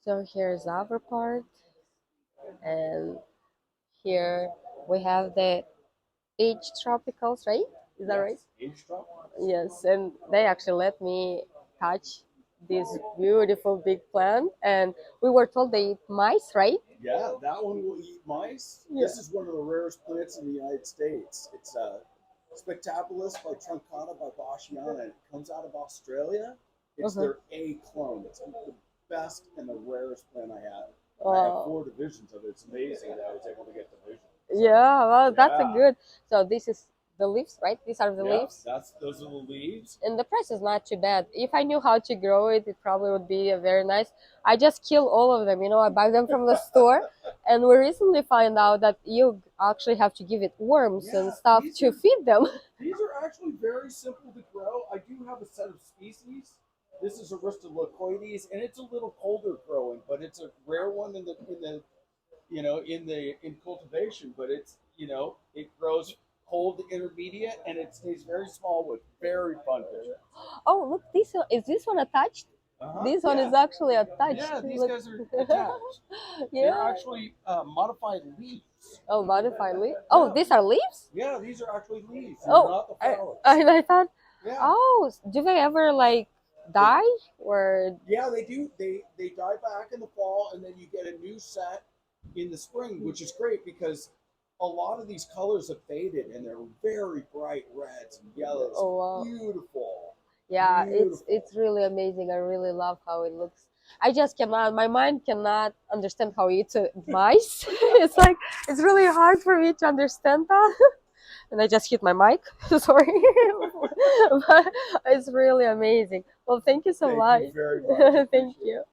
So here's our part, and here we have the A.G.E Tropicals, right? Is that right? A.G.E Tropical. Yes, and they actually let me touch this beautiful big plant, and we were told they eat mice, right? Yeah, that one will eat mice. Yeah. This is one of the rarest plants in the United States. It's Spectaculus by truncata by Boschiana. It comes out of Australia. It's Uh-huh. their A clone. It's the best and the rarest plant I have. And I have Wow. 4 divisions of it. It's amazing that I was able to get division. Yeah, well, that's a Yeah, good. So this is the leaves, right? These are the yeah, leaves. those are the leaves. And the price is not too bad. If I knew how to grow it, it probably would be a very nice. I just kill all of them. I buy them from the store, and we recently find out that you actually have to give it worms and Yeah, stuff to feed them. these are actually very simple to grow. I do have a set of species. This is Aristolochoides, and it's a little colder growing, but it's a rare one in the in cultivation. But it grows cold to intermediate, and it stays very small with very fun vision. Oh, look, this one is this one attached? This one is Yeah, actually attached. yeah. These Look. guys are attached. They're Yeah. actually modified leaves. Oh, modified leaf. Oh, Yeah, these are leaves. yeah. These are actually leaves. They're Oh, not the I, flowers. I thought. Yeah. Oh, do they ever like They die or? Yeah, they do. They die back in the fall, and then you get a new set in the spring, which is great because a lot of these colors have faded, and they're very bright reds and yellows. Oh, wow. Beautiful, Yeah, it's beautiful. really amazing. I really love how it looks. I just cannot. My mind cannot understand how it's mice. It's like it's really hard for me to understand that. And I just hit my mic. Sorry, but it's really amazing. Well, thank you so Thank you much. very much. Thank Appreciate it. you.